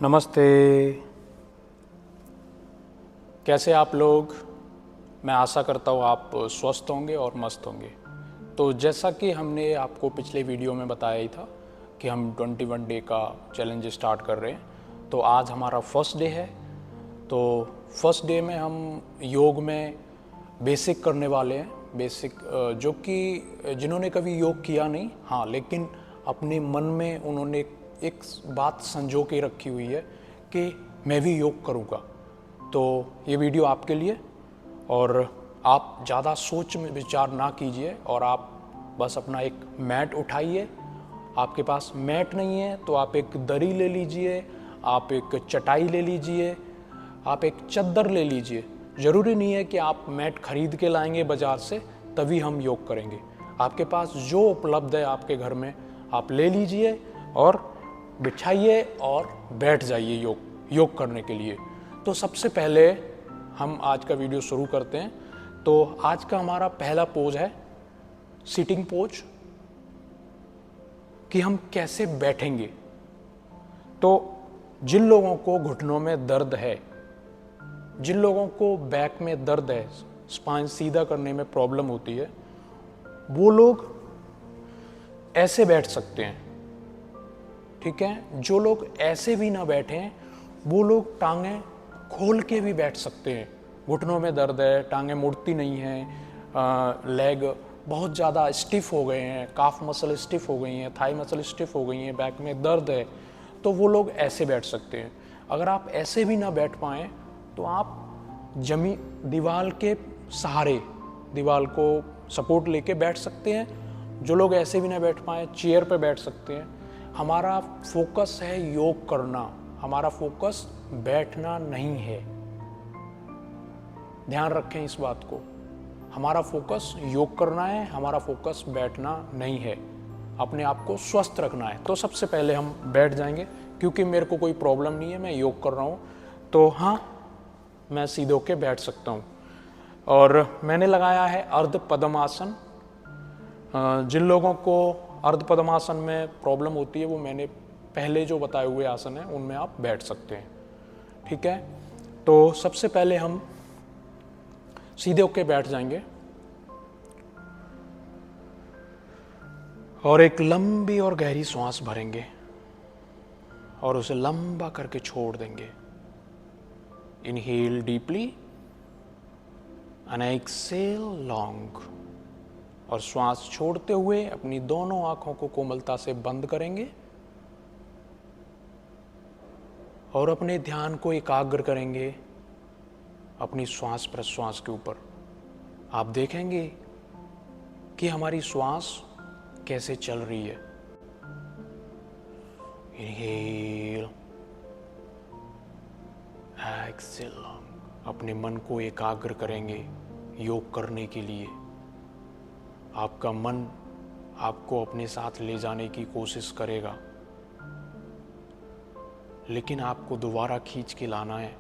नमस्ते। कैसे आप लोग? मैं आशा करता हूँ आप स्वस्थ होंगे और मस्त होंगे। तो जैसा कि हमने आपको पिछले वीडियो में बताया ही था कि हम 21 डे का चैलेंज स्टार्ट कर रहे हैं। तो आज हमारा फर्स्ट डे है। तो फर्स्ट डे में हम योग में बेसिक करने वाले हैं। बेसिक जो कि जिन्होंने कभी योग किया नहीं, हाँ, लेकिन अपने मन में उन्होंने एक बात संजो के रखी हुई है कि मैं भी योग करूँगा। तो ये वीडियो आपके लिए, और आप ज़्यादा सोच में विचार ना कीजिए और आप बस अपना एक मैट उठाइए। आपके पास मैट नहीं है तो आप एक दरी ले लीजिए, आप एक चटाई ले लीजिए, आप एक चद्दर ले लीजिए। ज़रूरी नहीं है कि आप मैट खरीद के लाएंगे बाज़ार से तभी हम योग करेंगे। आपके पास जो उपलब्ध है आपके घर में आप ले लीजिए और बिछाइए और बैठ जाइए योग करने के लिए। तो सबसे पहले हम आज का वीडियो शुरू करते हैं। तो आज का हमारा पहला पोज है सिटिंग पोज, कि हम कैसे बैठेंगे। तो जिन लोगों को घुटनों में दर्द है, जिन लोगों को बैक में दर्द है, स्पाइन सीधा करने में प्रॉब्लम होती है, वो लोग ऐसे बैठ सकते हैं। ठीक है, जो लोग ऐसे भी ना बैठें वो लोग टांगें खोल के भी बैठ सकते हैं। घुटनों में दर्द है, टांगें मुड़ती नहीं हैं, लेग बहुत ज़्यादा स्टिफ हो गए हैं, काफ मसल स्टिफ हो गई हैं, थाई मसल स्टिफ हो गई हैं, बैक में दर्द है, तो वो लोग ऐसे बैठ सकते हैं। अगर आप ऐसे भी ना बैठ पाएँ तो आप दीवार के सहारे, दीवार को सपोर्ट लेके बैठ सकते हैं। जो लोग ऐसे भी ना बैठ पाएँ चेयर पे बैठ सकते हैं। हमारा फोकस है योग करना, हमारा फोकस बैठना नहीं है। ध्यान रखें इस बात को। हमारा फोकस योग करना है, हमारा फोकस बैठना नहीं है। अपने आप को स्वस्थ रखना है। तो सबसे पहले हम बैठ जाएंगे, क्योंकि मेरे को कोई प्रॉब्लम नहीं है, मैं योग कर रहा हूँ। तो हाँ, मैं सीधे होके बैठ सकता हूँ। और मैंने लगाया है अर्ध पद्मासन। जिन लोगों को अर्ध पद्मासन में प्रॉब्लम होती है वो मैंने पहले जो बताए हुए आसन हैं उनमें आप बैठ सकते हैं। ठीक है, तो सबसे पहले हम सीधे होके बैठ जाएंगे और एक लंबी और गहरी सांस भरेंगे और उसे लंबा करके छोड़ देंगे। Inhale deeply and exhale long. और श्वास छोड़ते हुए अपनी दोनों आंखों को कोमलता से बंद करेंगे और अपने ध्यान को एकाग्र करेंगे अपनी श्वास प्रश्वास के ऊपर। आप देखेंगे कि हमारी श्वास कैसे चल रही है। Inhale, exhale. अपने मन को एकाग्र करेंगे योग करने के लिए। आपका मन आपको अपने साथ ले जाने की कोशिश करेगा, लेकिन आपको दोबारा खींच के लाना है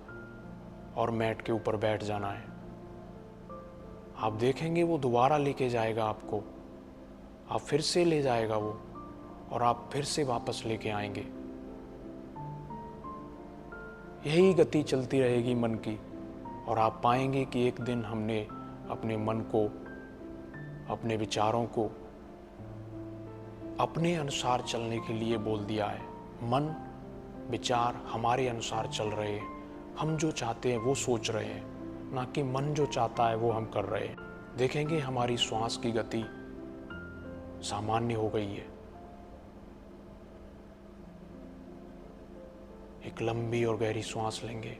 और मैट के ऊपर बैठ जाना है। आप देखेंगे वो दोबारा लेके जाएगा आपको, आप फिर से ले जाएगा वो, और आप फिर से वापस लेके आएंगे। यही गति चलती रहेगी मन की, और आप पाएंगे कि एक दिन हमने अपने मन को, अपने विचारों को अपने अनुसार चलने के लिए बोल दिया है। मन विचार हमारे अनुसार चल रहे हैं। हम जो चाहते हैं वो सोच रहे हैं, ना कि मन जो चाहता है वो हम कर रहे हैं। देखेंगे हमारी श्वास की गति सामान्य हो गई है। एक लंबी और गहरी श्वास लेंगे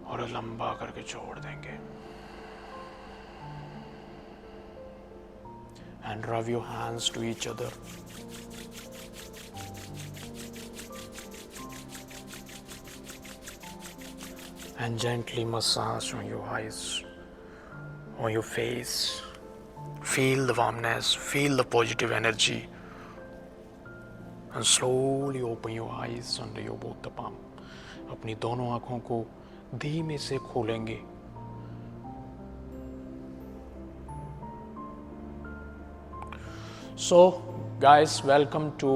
और लंबा करके छोड़ देंगे। And rub your hands to each other. And gently massage on your eyes, on your face. Feel the warmness, feel the positive energy. And slowly open your eyes under your both the palm. अपनी दोनों आँखों को धीमे से खोलेंगे। So guys, welcome to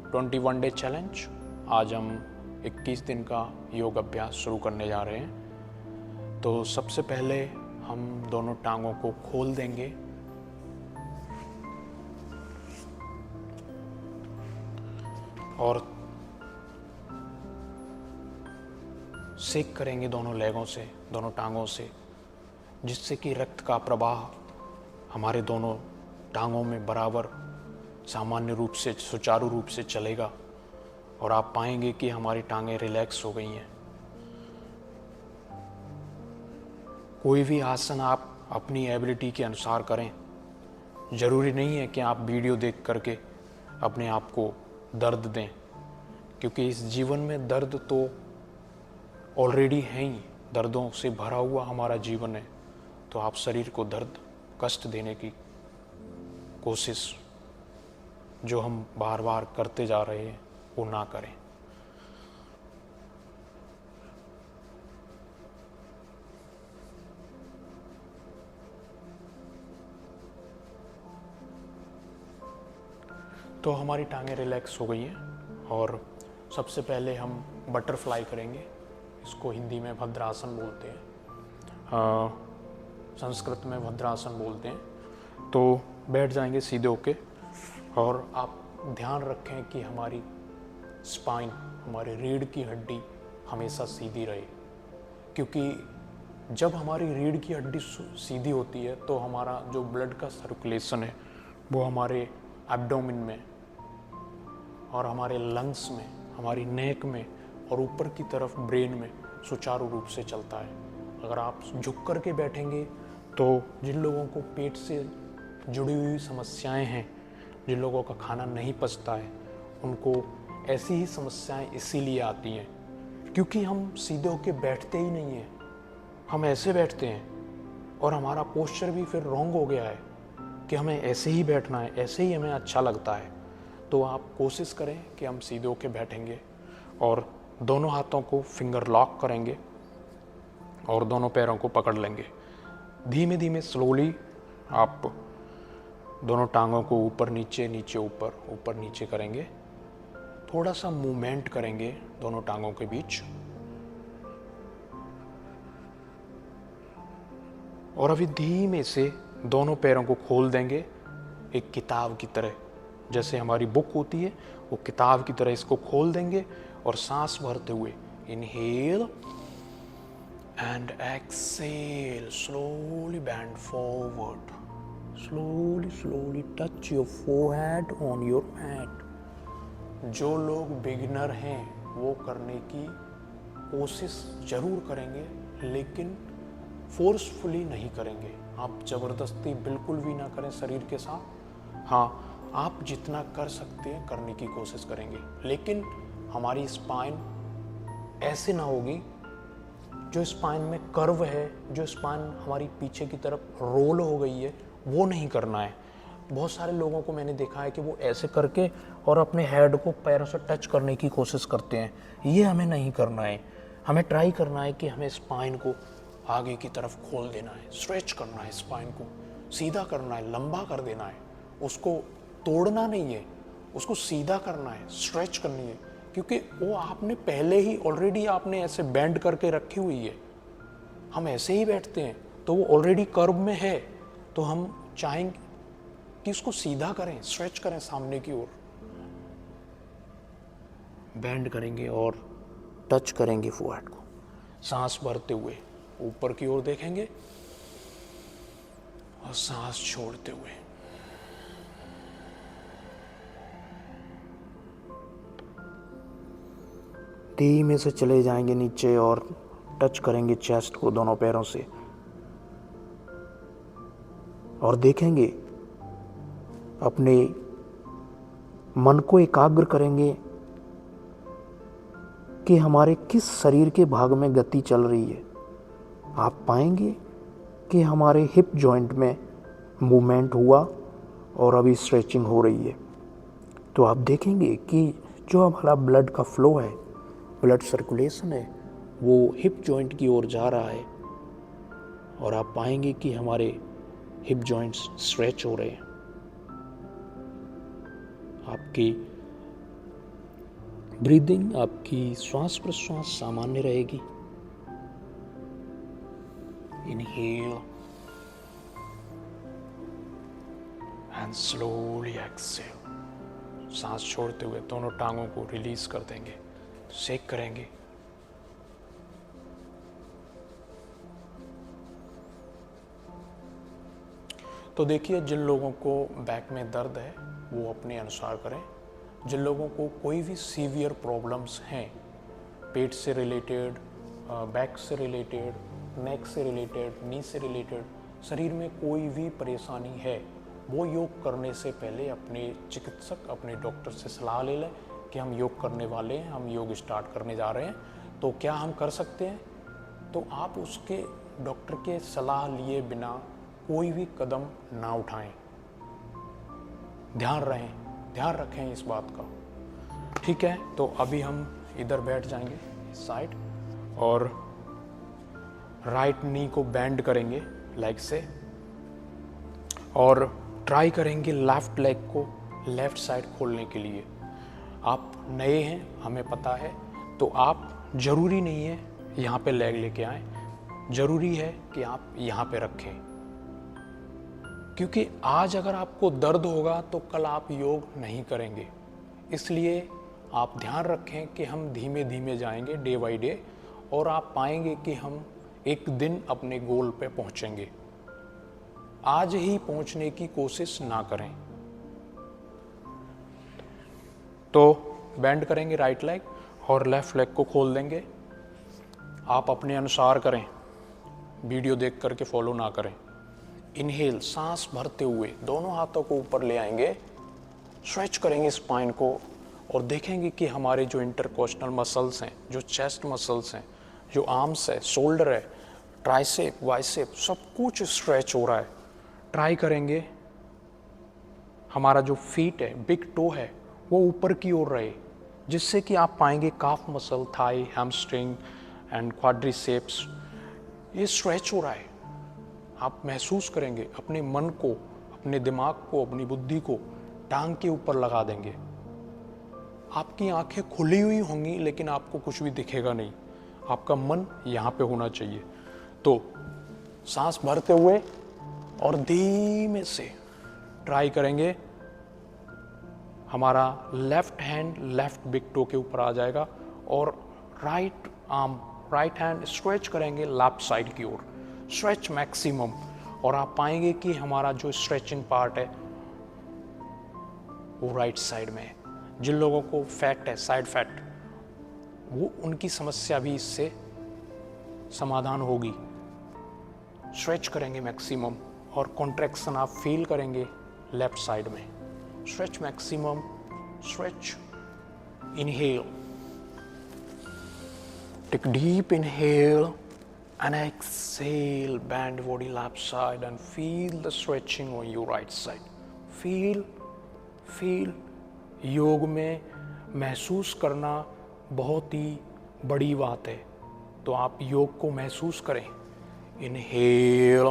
21 day challenge. आज हम 21 दिन का योग अभ्यास शुरू करने जा रहे हैं। तो सबसे पहले हम दोनों टांगों को खोल देंगे और सेक करेंगे दोनों लेगों से, दोनों टांगों से, जिससे कि रक्त का प्रवाह हमारे दोनों टांगों में बराबर सामान्य रूप से, सुचारू रूप से चलेगा और आप पाएंगे कि हमारी टांगें रिलैक्स हो गई हैं। कोई भी आसन आप अपनी एबिलिटी के अनुसार करें। ज़रूरी नहीं है कि आप वीडियो देख करके अपने आप को दर्द दें, क्योंकि इस जीवन में दर्द तो ऑलरेडी है ही, दर्दों से भरा हुआ हमारा जीवन है। तो आप शरीर को दर्द, कष्ट देने की कोशिश जो हम बार बार करते जा रहे हैं वो ना करें। तो हमारी टांगें रिलैक्स हो गई हैं और सबसे पहले हम बटरफ्लाई करेंगे। इसको हिंदी में भद्रासन बोलते हैं, संस्कृत में भद्रासन बोलते हैं। तो बैठ जाएंगे सीधे होके और आप ध्यान रखें कि हमारी स्पाइन, हमारी रीढ़ की हड्डी हमेशा सीधी रहे, क्योंकि जब हमारी रीढ़ की हड्डी सीधी होती है तो हमारा जो ब्लड का सर्कुलेशन है वो हमारे एब्डोमेन में और हमारे लंग्स में, हमारी नेक में और ऊपर की तरफ ब्रेन में सुचारू रूप से चलता है। अगर आप झुक कर के बैठेंगे तो जिन लोगों को पेट से जुड़ी हुई समस्याएं हैं, जिन लोगों का खाना नहीं पचता है, उनको ऐसी ही समस्याएं इसीलिए आती हैं क्योंकि हम सीधे होके बैठते ही नहीं हैं। हम ऐसे बैठते हैं और हमारा पोस्चर भी फिर रॉन्ग हो गया है कि हमें ऐसे ही बैठना है, ऐसे ही हमें अच्छा लगता है। तो आप कोशिश करें कि हम सीधे होके बैठेंगे और दोनों हाथों को फिंगर लॉक करेंगे और दोनों पैरों को पकड़ लेंगे। धीमे धीमे स्लोली आप दोनों टांगों को ऊपर नीचे, नीचे ऊपर, ऊपर नीचे करेंगे। थोड़ा सा मूवमेंट करेंगे दोनों टांगों के बीच। और अभी धीमे से दोनों पैरों को खोल देंगे, एक किताब की तरह। जैसे हमारी बुक होती है वो किताब की तरह इसको खोल देंगे और सांस भरते हुए inhale and exhale, slowly bend forward, slowly slowly touch your forehead on your mat. जो लोग बिगिनर हैं वो करने की कोशिश जरूर करेंगे, लेकिन फोर्सफुली नहीं करेंगे। आप ज़बरदस्ती बिल्कुल भी ना करें शरीर के साथ। हाँ, आप जितना कर सकते हैं करने की कोशिश करेंगे, लेकिन हमारी स्पाइन ऐसे ना होगी, जो स्पाइन में कर्व है, जो स्पाइन हमारी पीछे की तरफ रोल हो गई है, वो नहीं करना है। बहुत सारे लोगों को मैंने देखा है कि वो ऐसे करके और अपने हेड को पैरों से टच करने की कोशिश करते हैं। ये हमें नहीं करना है। हमें ट्राई करना है कि हमें स्पाइन को आगे की तरफ खोल देना है, स्ट्रेच करना है, स्पाइन को सीधा करना है, लंबा कर देना है। उसको तोड़ना नहीं है, उसको सीधा करना है, स्ट्रेच करनी है, क्योंकि वो आपने पहले ही ऑलरेडी आपने ऐसे बेंड करके रखी हुई है। हम ऐसे ही बैठते हैं तो वो ऑलरेडी कर्व में है, तो हम चाहेंगे कि उसको सीधा करें, स्ट्रेच करें, सामने की ओर बेंड करेंगे और टच करेंगे फोरहेड को। सांस भरते हुए ऊपर की ओर देखेंगे और सांस छोड़ते हुए धीमे से चले जाएंगे नीचे और टच करेंगे चेस्ट को दोनों पैरों से और देखेंगे, अपने मन को एकाग्र करेंगे कि हमारे किस शरीर के भाग में गति चल रही है। आप पाएंगे कि हमारे हिप जॉइंट में मूवमेंट हुआ और अभी स्ट्रेचिंग हो रही है। तो आप देखेंगे कि जो हमारा ब्लड का फ्लो है, ब्लड सर्कुलेशन है, वो हिप जॉइंट की ओर जा रहा है और आप पाएंगे कि हमारे हिप जॉइंट्स स्ट्रेच हो रहे हैं। आपकी ब्रीदिंग आपकी श्वास प्रश्वास सामान्य रहेगी। Inhale and slowly exhale. सांस छोड़ते हुए दोनों टांगों को रिलीज कर देंगे, शेक करेंगे। तो देखिए, जिन लोगों को बैक में दर्द है वो अपने अनुसार करें। जिन लोगों को कोई भी सीवियर प्रॉब्लम्स हैं, पेट से रिलेटेड, बैक से रिलेटेड, नेक से रिलेटेड, नी से रिलेटेड, शरीर में कोई भी परेशानी है, वो योग करने से पहले अपने चिकित्सक, अपने डॉक्टर से सलाह ले लें कि हम योग करने वाले हैं, हम योग स्टार्ट करने जा रहे हैं, तो क्या हम कर सकते हैं। तो आप उसके डॉक्टर के सलाह लिए बिना कोई भी कदम ना उठाएं। ध्यान रखें इस बात का, ठीक है। तो अभी हम इधर बैठ जाएंगे इस साइड और राइट नी को बेंड करेंगे लेग से और ट्राई करेंगे लेफ्ट लेग को लेफ्ट साइड खोलने के लिए। आप नए हैं, हमें पता है, तो आप ज़रूरी नहीं है यहाँ पे लेग लेके आएँ, ज़रूरी है कि आप यहाँ पे रखें, क्योंकि आज अगर आपको दर्द होगा तो कल आप योग नहीं करेंगे। इसलिए आप ध्यान रखें कि हम धीमे धीमे जाएंगे डे बाय डे, और आप पाएंगे कि हम एक दिन अपने गोल पे पहुंचेंगे। आज ही पहुंचने की कोशिश ना करें। तो बेंड करेंगे राइट लेग और लेफ्ट लेग को खोल देंगे। आप अपने अनुसार करें, वीडियो देख करके फॉलो ना करें। इनहेल, सांस भरते हुए दोनों हाथों को ऊपर ले आएंगे, स्ट्रेच करेंगे स्पाइन को और देखेंगे कि हमारे जो इंटरकोस्टल मसल्स हैं, जो चेस्ट मसल्स हैं, जो आर्म्स है, शोल्डर है, ट्राइसेप, बाइसेप, सब कुछ स्ट्रेच हो रहा है। ट्राई करेंगे हमारा जो फीट है, बिग टो है, वो ऊपर की ओर रहे, जिससे कि आप पाएंगे calf muscle, thigh, hamstring and quadriceps ये स्ट्रेच हो रहा है। आप महसूस करेंगे, अपने मन को, अपने दिमाग को, अपनी बुद्धि को टांग के ऊपर लगा देंगे। आपकी आंखें खुली हुई होंगी लेकिन आपको कुछ भी दिखेगा नहीं, आपका मन यहाँ पे होना चाहिए। तो सांस भरते हुए और धीमे से ट्राई करेंगे, हमारा left hand left big toe के ऊपर आ जाएगा और right arm, right hand stretch करेंगे लेफ्ट साइड की ओर, स्ट्रेच मैक्सिमम। और आप पाएंगे कि हमारा जो स्ट्रेचिंग पार्ट है वो राइट साइड में है। जिन लोगों को फैट है, साइड फैट, वो उनकी समस्या भी इससे समाधान होगी। स्ट्रेच करेंगे मैक्सिमम और कॉन्ट्रैक्शन आप फील करेंगे लेफ्ट साइड में। Stretch maximum, stretch, inhale, take deep inhale and exhale, bend body left side and feel the stretching on your right side. feel योग में महसूस करना बहुत ही बड़ी बात है, तो आप योग को महसूस करें। Inhale,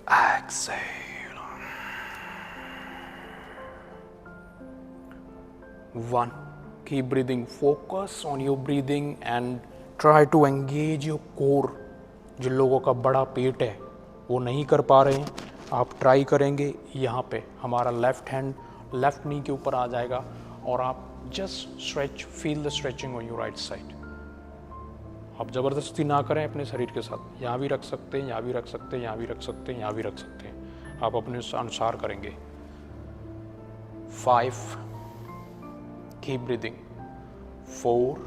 exhale, 1, keep breathing, focus on your breathing and try to engage your core। जिन लोगों का बड़ा पेट है वो नहीं कर पा रहे हैं, आप ट्राई करेंगे, यहाँ पे हमारा लेफ्ट हैंड लेफ्ट नी के ऊपर आ जाएगा और आप just stretch, feel the stretching on your right side. आप ज़बरदस्ती ना करें अपने शरीर के साथ, यहाँ भी रख सकते हैं, यहाँ भी रख सकते हैं, यहाँ भी रख सकते हैं, यहाँ भी रख सकते हैं, आप अपने अनुसार करेंगे। 5, keep breathing, 4,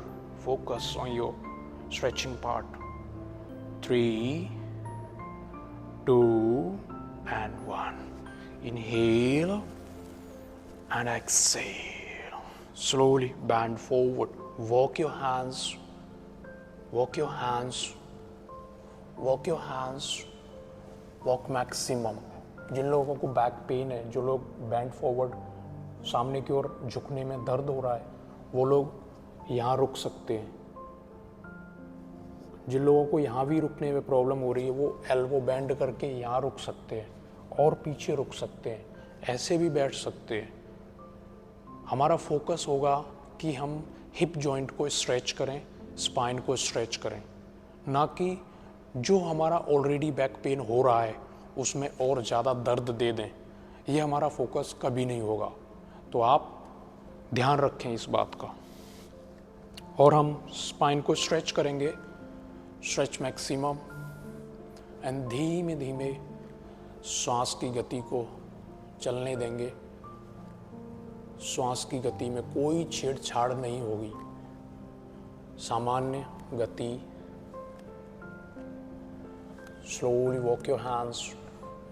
focus on your stretching part, 3, 2 and 1. Inhale and exhale. Slowly bend forward, walk your hands, walk your hands, walk your hands, walk maximum। जिन लोगों को बैक पेन है, जो लोग बैंड फॉरवर्ड सामने की ओर झुकने में दर्द हो रहा है, वो लोग यहाँ रुक सकते हैं। जिन लोगों को यहाँ भी रुकने में प्रॉब्लम हो रही है वो एल्बो बैंड करके यहाँ रुक सकते हैं और पीछे रुक सकते हैं, ऐसे भी बैठ सकते हैं। हमारा फोकस होगा कि हम हिप जॉइंट को स्ट्रेच करें, स्पाइन को स्ट्रेच करें, ना कि जो हमारा ऑलरेडी बैक पेन हो रहा है उसमें और ज़्यादा दर्द दे दें। ये हमारा फोकस कभी नहीं होगा। तो आप ध्यान रखें इस बात का। और हम स्पाइन को स्ट्रेच करेंगे, स्ट्रेच मैक्सिमम, एंड धीमे धीमे श्वास की गति को चलने देंगे। श्वास की गति में कोई छेड़छाड़ नहीं होगी, सामान्य गति। Slowly walk your hands,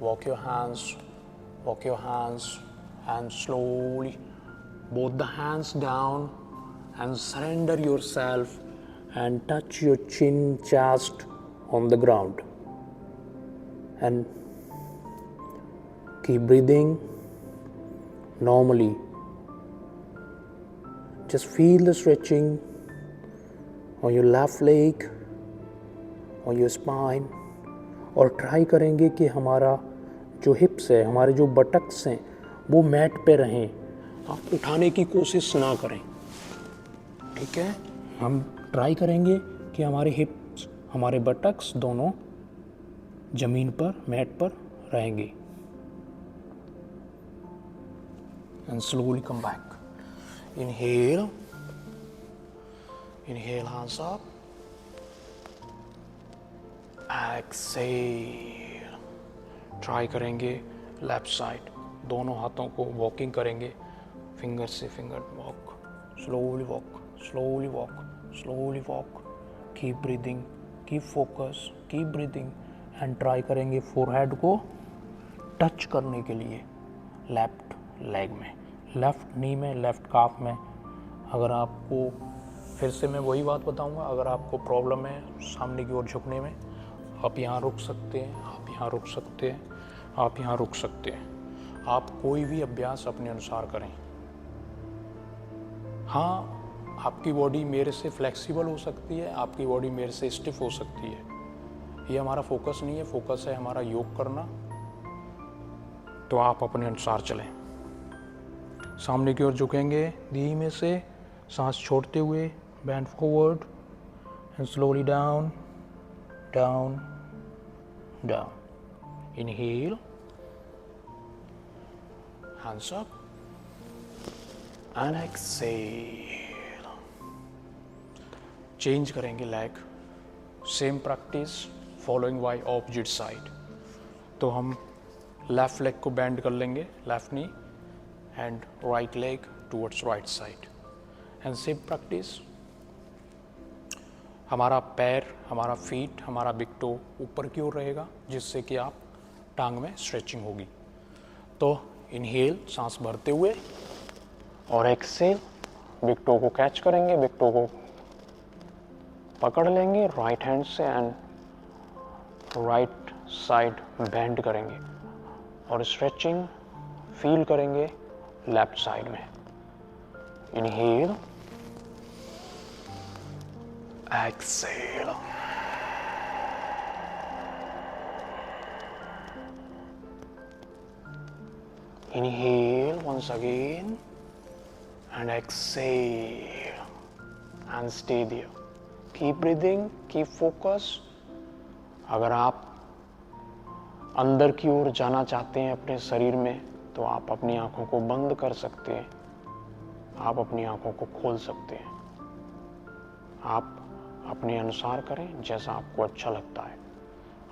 walk your hands, walk your hands, and slowly both the hands down and surrender yourself and touch your chin, chest on the ground. And keep breathing normally. Just feel the stretching on your left leg, on your spine. और try करेंगे कि हमारा जो हिप्स है, हमारे जो buttocks हैं, वो मैट पे रहें। आप उठाने की कोशिश ना करें, ठीक है। हम ट्राई करेंगे कि हमारे हिप्स, हमारे बटक्स दोनों ज़मीन पर, मैट पर रहेंगे। And slowly come back. Inhale, inhale, hands up, exhale. Try करेंगे लेफ्ट साइड, दोनों हाथों को वॉकिंग करेंगे, फिंगर से finger walk, slowly walk, slowly walk, slowly walk. Keep breathing, keep focus, keep breathing. And try करेंगे forehead को touch करने के लिए लेफ्ट लेग में, लेफ्ट नी में, लेफ्ट काफ में। अगर आपको, फिर से मैं वही बात बताऊंगा, अगर आपको प्रॉब्लम है सामने की ओर झुकने में, आप यहाँ रुक सकते हैं, आप यहाँ रुक सकते हैं, आप यहाँ रुक सकते हैं। आप कोई भी अभ्यास अपने अनुसार करें। हाँ, आपकी बॉडी मेरे से फ्लेक्सिबल हो सकती है, आपकी बॉडी मेरे से स्टिफ हो सकती है। ये हमारा फोकस नहीं है, फोकस है हमारा योग करना। तो आप अपने अनुसार चलें। सामने की ओर झुकेंगे, धीमे से सांस छोड़ते हुए, bend forward and slowly down, down, down. Inhale, hands up, and exhale. Change करेंगे leg, same practice following bye opposite side. तो हम लेफ्ट लेग को बेंड कर लेंगे, left knee, and right leg towards right side, and same practice. हमारा पैर, हमारा feet, हमारा बिग टो ऊपर की ओर रहेगा, जिससे कि आप टांग में स्ट्रेचिंग होगी। तो इनहेल, सांस भरते हुए, और एक्सेल, बिग टो को कैच करेंगे, बिग टो को पकड़ लेंगे राइट हैंड से, एंड राइट साइड बेंड करेंगे और स्ट्रेचिंग फील करेंगे लेफ्ट साइड में। Inhale, exhale. Inhale once again and exhale and stay there. Keep breathing, keep focus. अगर आप अंदर की ओर जाना चाहते हैं अपने शरीर में, तो आप अपनी आंखों को बंद कर सकते हैं, आप अपनी आंखों को खोल सकते हैं। आप अपने अनुसार करें, जैसा आपको अच्छा लगता है।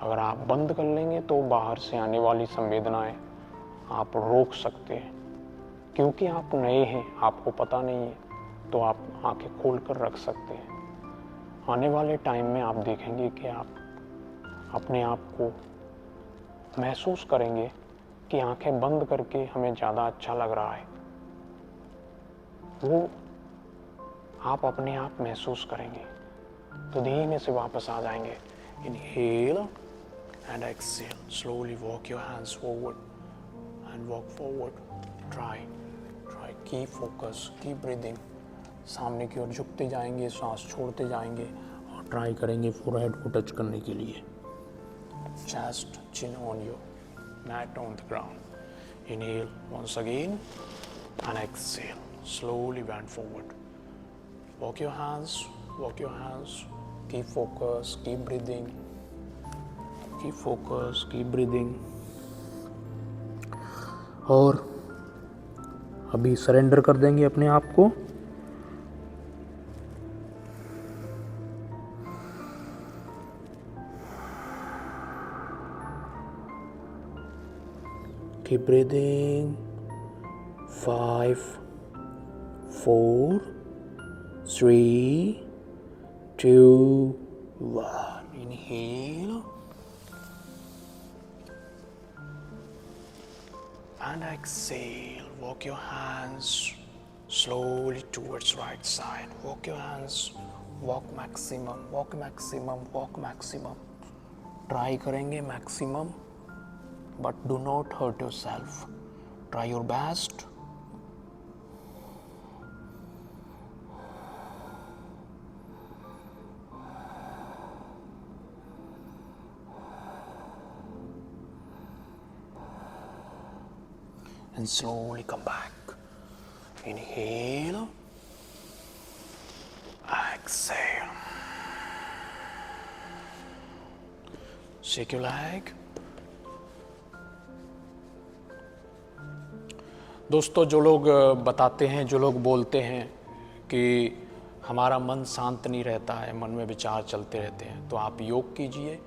अगर आप बंद कर लेंगे तो बाहर से आने वाली संवेदनाएं आप रोक सकते हैं। क्योंकि आप नए हैं, आपको पता नहीं है, तो आप आंखें खोल कर रख सकते हैं। आने वाले टाइम में आप देखेंगे कि आप अपने आप को महसूस करेंगे कि आंखें बंद करके हमें ज़्यादा अच्छा लग रहा है। वो आप अपने आप महसूस करेंगे, तो धीमे से वापस आ जाएंगे। Inhale and exhale, slowly walk your hands forward and walk forward. Try, keep focus, keep breathing. सामने की ओर झुकते जाएंगे, सांस छोड़ते जाएंगे, और ट्राई करेंगे फोरहेड को टच करने के लिए। Chest, chin on your mat on the ground. Inhale once again and exhale, slowly bend forward. Walk your hands, walk your hands. Keep focus, keep breathing. Keep focus, keep breathing. और अभी surrender कर देंगे अपने आप को. Keep breathing. 5, 4, 3, 2, 1. Inhale and exhale. Walk your hands slowly towards right side. Walk your hands. Walk maximum. Walk maximum. Walk maximum. Try करेंगे maximum, but do not hurt yourself. Try your best. And slowly come back. Inhale. Exhale. Shake your leg. दोस्तों, जो लोग बताते हैं, जो लोग बोलते हैं कि हमारा मन शांत नहीं रहता है, मन में विचार चलते रहते हैं, तो आप योग कीजिए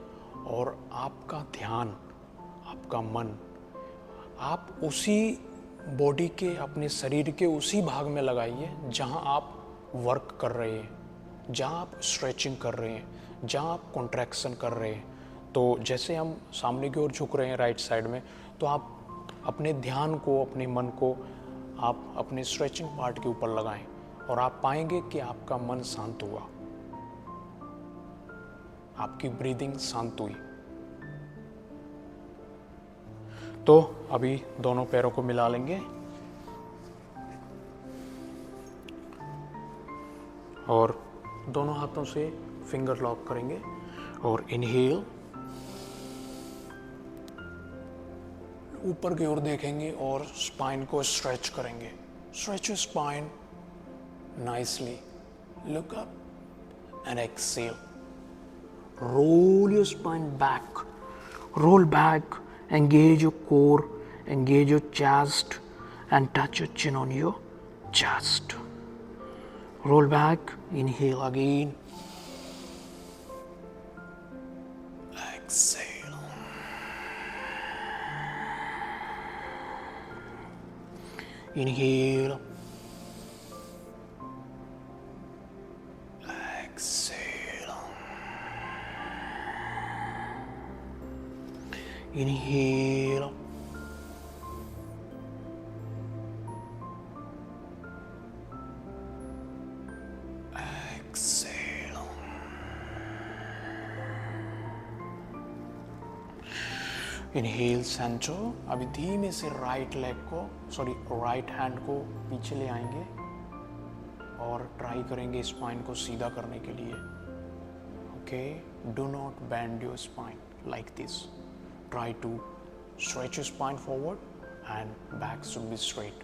और आपका ध्यान, आपका मन, आप उसी बॉडी के, अपने शरीर के उसी भाग में लगाइए जहां आप वर्क कर रहे हैं, जहां आप स्ट्रेचिंग कर रहे हैं, जहां आप कॉन्ट्रैक्शन कर रहे हैं. तो जैसे हम सामने की ओर झुक रहे हैं राइट साइड में, तो आप अपने ध्यान को, अपने मन को आप अपने स्ट्रेचिंग पार्ट के ऊपर लगाएं और आप पाएंगे कि आपका मन शांत हुआ, आपकी ब्रीदिंग शांत हुई. तो अभी दोनों पैरों को मिला लेंगे और दोनों हाथों से फिंगर लॉक करेंगे और इनहेल, ऊपर की ओर देखेंगे और स्पाइन को स्ट्रेच करेंगे. Stretch your spine nicely. Look up and exhale. Roll your spine back. Roll back. Engage your core, engage your chest and touch your chin on your chest. Roll back, inhale again. Exhale. Inhale. Exhale. Inhale. Exhale. Inhale center. अभी धीमे से right hand को पीछे ले आएंगे और try करेंगे spine को सीधा करने के लिए. Okay, do not bend your spine like this. Try to stretch your spine forward and back should be straight.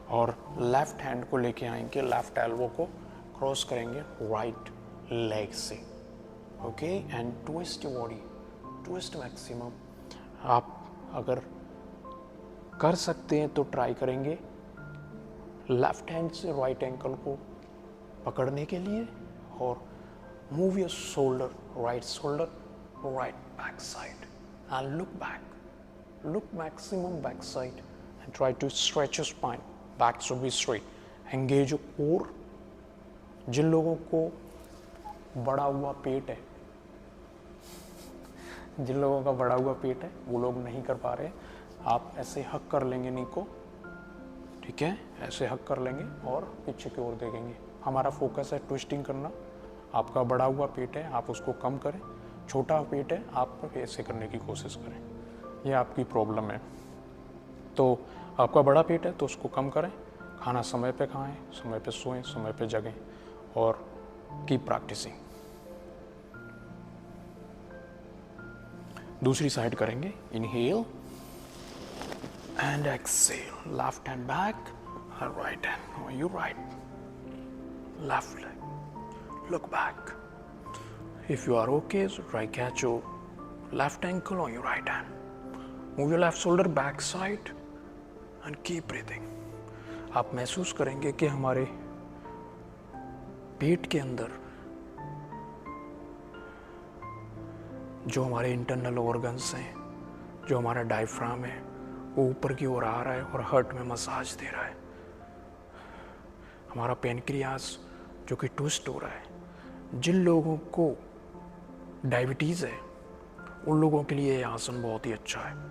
और लेफ्ट हैंड को लेके आएंगे, लेफ्ट एल्बो को क्रॉस करेंगे राइट लेग से. Okay, and twist your body, twist maximum. आप अगर कर सकते हैं तो ट्राई करेंगे लेफ्ट हैंड से राइट एंकल को पकड़ने के लिए और move your shoulder, right shoulder, right back side. And look back, look maximum back side and try to stretch your spine. Back should be straight. Engage your core. जिन लोगों को बड़ा हुआ पेट है, जिन लोगों का बड़ा हुआ पेट है, वो लोग नहीं कर पा रहे, आप ऐसे हक कर लेंगे नी को. ठीक है, ऐसे हक कर लेंगे और पीछे की ओर देखेंगे. हमारा फोकस है ट्विस्टिंग करना. आपका बड़ा हुआ पेट है, आप उसको कम करें. छोटा पेट है, आप ऐसे करने की कोशिश करें. ये आपकी प्रॉब्लम है. तो आपका बड़ा पेट है तो उसको कम करें. खाना समय पे खाएं, समय पे सोएं, समय पे जगें और कीप प्रैक्टिसिंग. दूसरी साइड करेंगे. Inhale and exhale. Left hand back, and right hand on your right, left leg. Look back. If you are okay, so try catch your left ankle on your right hand. Move your left shoulder back side and keep breathing. आप महसूस करेंगे कि हमारे पेट के अंदर जो हमारे internal organs हैं, जो हमारा डायफ्राम है, वो ऊपर की ओर आ रहा है और हार्ट में मसाज दे रहा है। हमारा पेनक्रियास जो कि ट्विस्ट हो रहा है। जिन लोगों को डायबिटीज़ है उन लोगों के लिए ये आसन बहुत ही अच्छा है।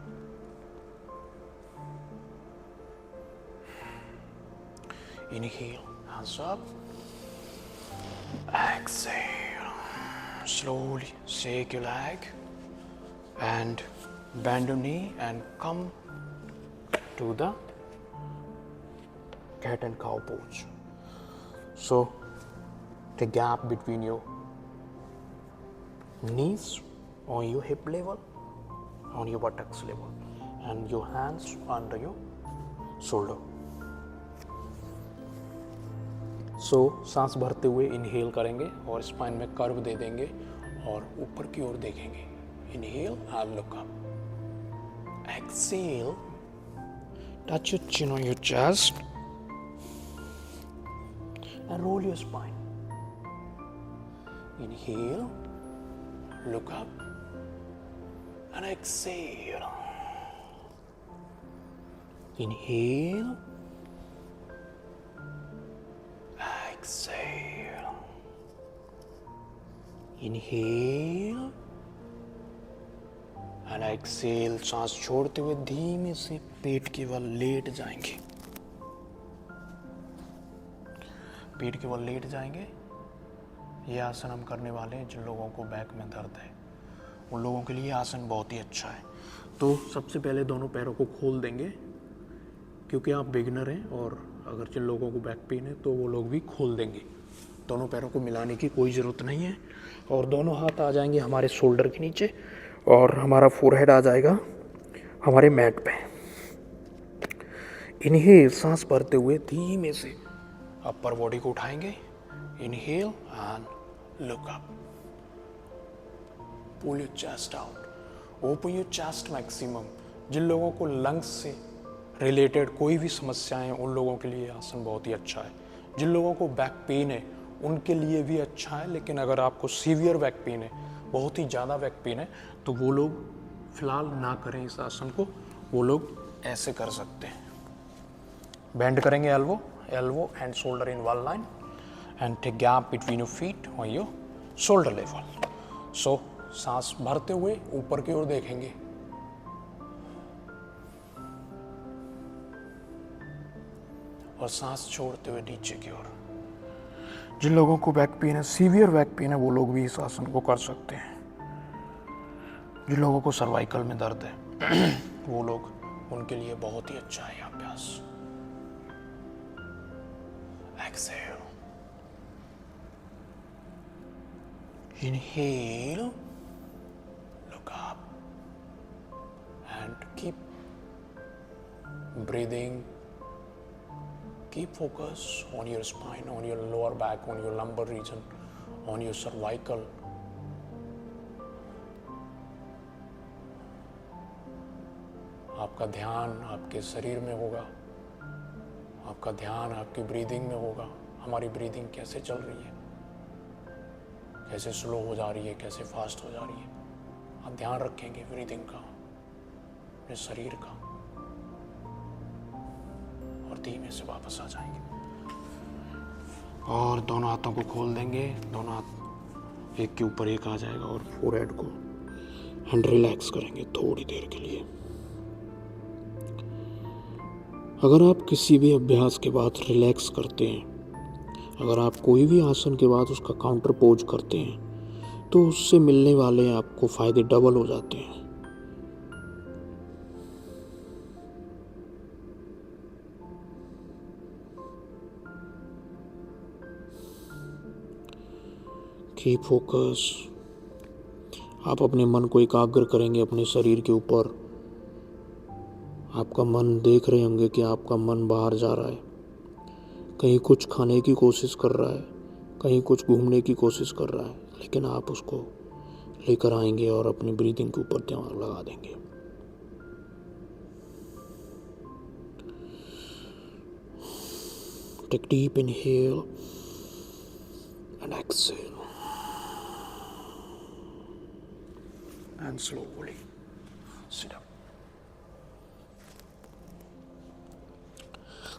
Inhale, hands up. Exhale. Slowly shake your leg and bend your knee and come to the cat and cow pose. So the gap between your knees on your hip level, on your buttocks level, and your hands under your shoulder. सो सांस भरते हुए inhale करेंगे और spine में curve दे देंगे और ऊपर की ओर देखेंगे। Inhale and look up. Exhale, touch your chin on your chest and roll your spine. Inhale, look up and exhale. Inhale, exhale. Inhale and exhale. सांस छोड़ते हुए धीमे से पेट के बल लेट जाएंगे। पेट के बल लेट जाएंगे। ये आसन हम करने वाले हैं जिन लोगों को बैक में दर्द है, उन लोगों के लिए आसन बहुत ही अच्छा है। तो सबसे पहले दोनों पैरों को खोल देंगे, क्योंकि आप बिगिनर हैं और अगर जिन लोगों को बैक पेन है तो वो लोग भी खोल देंगे। दोनों पैरों को मिलाने की कोई ज़रूरत नहीं है और दोनों हाथ आ जाएंगे हमारे शोल्डर के नीचे और हमारा फोरहेड आ जाएगा हमारे मैट पे। इनहेल, सांस भरते हुए धीमे से अपर बॉडी को उठाएंगे। Inhale and look up. Pull your chest out, open your chest maximum. जिन लोगों को लंग्स से रिलेटेड कोई भी समस्याएं हैं उन लोगों के लिए आसन बहुत ही अच्छा है। जिन लोगों को बैक पेन है उनके लिए भी अच्छा है, लेकिन अगर आपको सीवियर बैक पेन है, बहुत ही ज़्यादा बैक पेन है, तो वो लोग फिलहाल ना करें इस आसन को। वो लोग ऐसे कर सकते हैं। बेंड करेंगे elbow and shoulder in one line and take gap between your feet on your shoulder level. So सांस भरते हुए ऊपर की ओर देखेंगे। और सांस छोड़ते हुए नीचे की ओर। जिन लोगों को बैक पेन है, सीवियर बैक पेन है, वो लोग भी इस आसन को कर सकते हैं। जिन लोगों को सर्वाइकल में दर्द है वो लोग, उनके लिए बहुत ही अच्छा है अभ्यास। Exhale, inhale, look up and keep breathing. Keep focus on your spine, on your lower back, on your lumbar region, on your cervical. आपका ध्यान आपके शरीर में होगा, आपका ध्यान आपकी ब्रीदिंग में होगा। हमारी ब्रीदिंग कैसे चल रही है, कैसे स्लो हो जा रही है, कैसे फास्ट हो जा रही है, आप ध्यान रखेंगे ब्रीदिंग का, अपने शरीर का, और धीमे से वापस आ जाएंगे। और दोनों हाथों को खोल देंगे। दोनों हाथ एक के ऊपर एक आ जाएगा और फोरहेड को एंड रिलैक्स करेंगे थोड़ी देर के लिए। अगर आप किसी भी अभ्यास के बाद रिलैक्स करते हैं, अगर आप कोई भी आसन के बाद उसका काउंटर पोज करते हैं, तो उससे मिलने वाले आपको फायदे डबल हो जाते हैं। Keep focus. आप अपने मन को एकाग्र करेंगे अपने शरीर के ऊपर। आपका मन देख रहे होंगे कि आपका मन बाहर जा रहा है, कहीं कुछ खाने की कोशिश कर रहा है, कहीं कुछ घूमने की कोशिश कर रहा है, लेकिन आप उसको लेकर आएंगे और अपनी ब्रीदिंग के ऊपर दिमाग लगा देंगे। Take deep inhale and exhale and slowly sit up.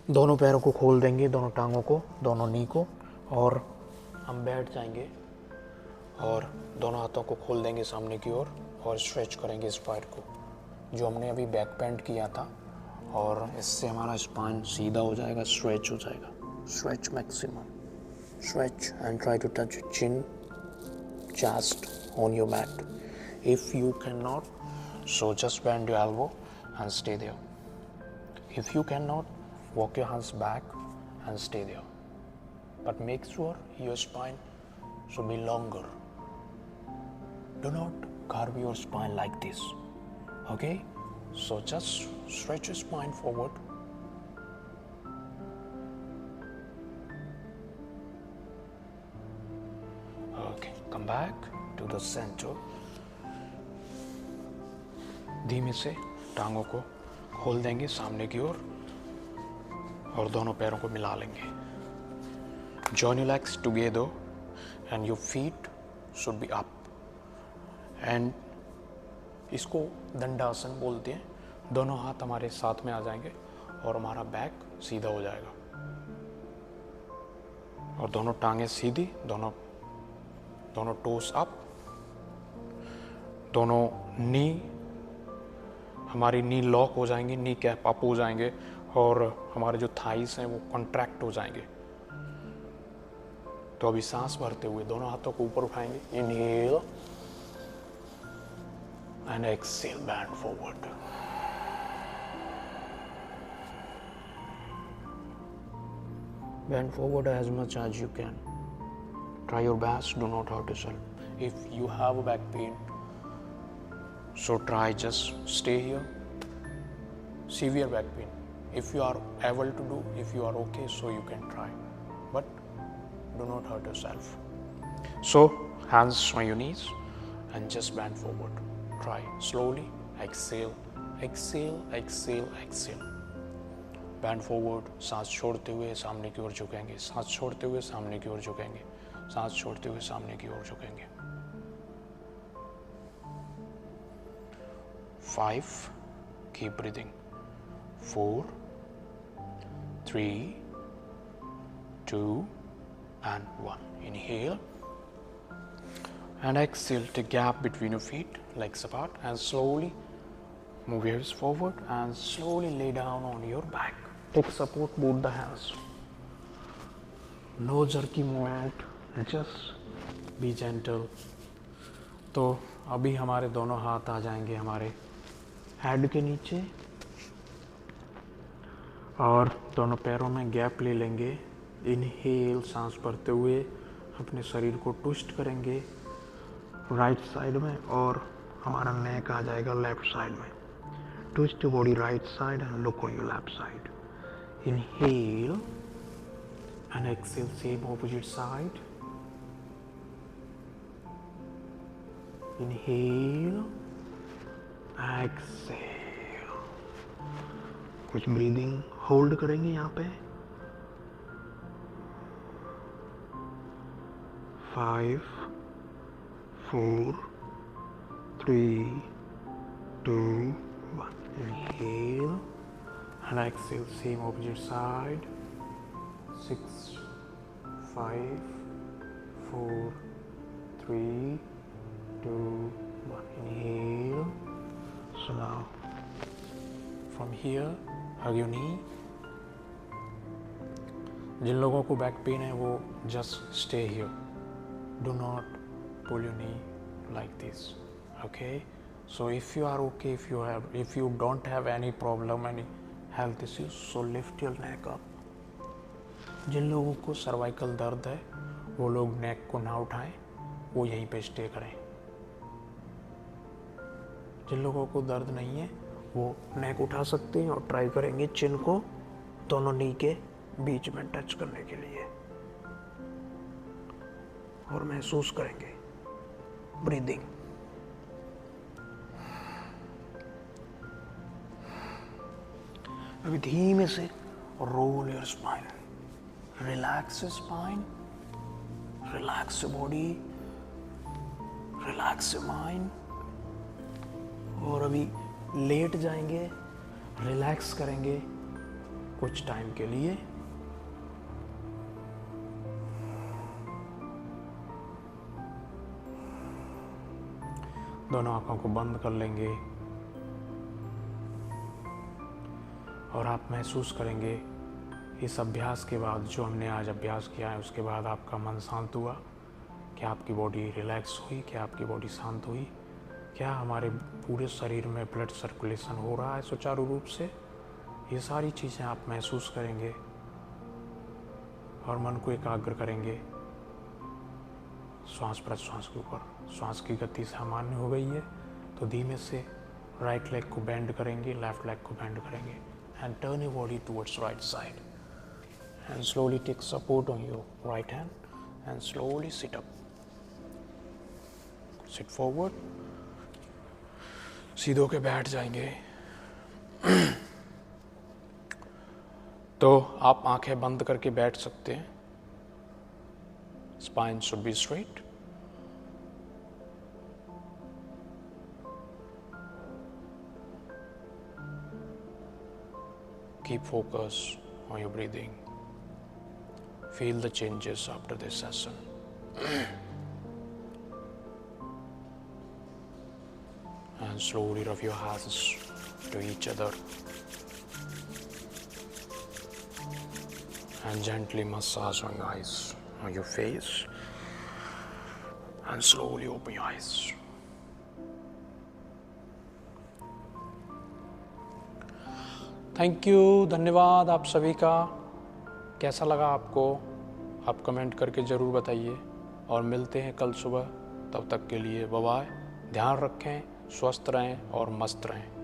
दोनों पैरों को खोल देंगे, दोनों टांगों को, दोनों नी को, और हम बैठ जाएंगे और दोनों हाथों को खोल देंगे सामने की ओर और स्ट्रेच करेंगे स्पाइन को, जो हमने अभी बैक बेंड किया था, और इससे हमारा स्पाइन सीधा हो जाएगा, स्ट्रेच हो जाएगा। Stretch maximum, stretch and try to touch chin, chest on your mat. If you cannot, so just bend your elbow and stay there. If you cannot, walk your hands back and stay there. But make sure your spine should be longer. Do not curve your spine like this. Okay? So just stretch your spine forward. Okay, come back to the center. धीमे से टांगों को खोल देंगे सामने की ओर और दोनों पैरों को मिला लेंगे। Join your legs together and your feet should be up. And इसको दंडासन बोलते हैं। दोनों हाथ हमारे साथ में आ जाएंगे और हमारा बैक सीधा हो जाएगा और दोनों टांगें सीधी, दोनों टोस अप, दोनों नी, हमारी नी लॉक हो जाएंगी, नी कैप अप हो जाएंगे और हमारे जो थाइस हैं वो कॉन्ट्रैक्ट हो जाएंगे। तो अभी सांस भरते हुए दोनों हाथों को ऊपर उठाएंगे, inhale and exhale, bend forward. Bend forward as much as you can. Try your best, do not hurt yourself. If you have a back pain, so try just stay here. Severe back pain. If you are able to do, if you are okay, so you can try. But do not hurt yourself. So hands on your knees and just bend forward. Try slowly. Exhale, exhale, exhale, exhale. Bend forward, सांस छोड़ते हुए सामने की ओर झुकेंगे, सांस छोड़ते हुए सामने की ओर झुकेंगे, सांस छोड़ते हुए सामने की ओर झुकेंगे। 5, keep breathing, 4, 3, 2 and 1. Inhale and exhale. Take gap between your feet, legs apart, and slowly move your hips forward and slowly lay down on your back. Take support both the hands. No jerky movement, just be gentle. तो अभी हमारे दोनों हाथ आ जाएंगे हमारे head के नीचे और दोनों पैरों में गैप ले लेंगे। इनहेल, सांस भरते हुए अपने शरीर को ट्विस्ट करेंगे राइट साइड में और हमारा नेक आ जाएगा लेफ्ट साइड में। Twist your body right side and look on your left side. Inhale and exhale, same opposite side. Inhale, exhale. कुछ ब्रीदिंग होल्ड करेंगे यहाँ पे। 5, 4, 3, 2, 1. Inhale and exhale, same opposite side. 6, 5, 4, 3, 2, 1. Inhale. So now from here hug your knee. जिन लोगों को back pain है वो just stay here. Do not pull your knee like this. Okay? So if you are okay, if you don't have any problem, any health issues, so lift your neck up. जिन लोगों को cervical दर्द है वो लोग नेक को ना उठाएं, वो यहीं पे स्टे करें। जिन लोगों को दर्द नहीं है वो नेक उठा सकते हैं और ट्राई करेंगे चिन को दोनों नी के बीच में टच करने के लिए और महसूस करेंगे ब्रीदिंग। अभी धीमे से roll your spine, relax spine, relax body, relax mind. और अभी लेट जाएंगे, रिलैक्स करेंगे कुछ टाइम के लिए। दोनों आंखों को बंद कर लेंगे और आप महसूस करेंगे इस अभ्यास के बाद, जो हमने आज अभ्यास किया है उसके बाद आपका मन शांत हुआ। क्या आपकी बॉडी रिलैक्स हुई? क्या आपकी बॉडी शांत हुई? क्या हमारे पूरे शरीर में ब्लड सर्कुलेशन हो रहा है सुचारू रूप से? ये सारी चीज़ें आप महसूस करेंगे और मन को एकाग्र करेंगे श्वास प्रश्वास के ऊपर। श्वास की गति सामान्य हो गई है तो धीमे से राइट लेग को बेंड करेंगे, लेफ्ट लेग को बेंड करेंगे and turn your body towards right side and slowly take support on your right hand and slowly sit up, sit forward। सीधो के बैठ जाएंगे। तो आप आंखें बंद करके बैठ सकते हैं। Spine should be straight. Keep focus on your breathing. Feel the changes after this session. And slowly rub your hands to each other. And gently massage on your eyes, on your face. And slowly open your eyes. Thank you, धन्यवाद आप सभी का। कैसा लगा आपको? आप comment करके ज़रूर बताइए और मिलते हैं कल सुबह। तब तक के लिए बाय बाय। ध्यान रखें, स्वस्थ रहें और मस्त रहें।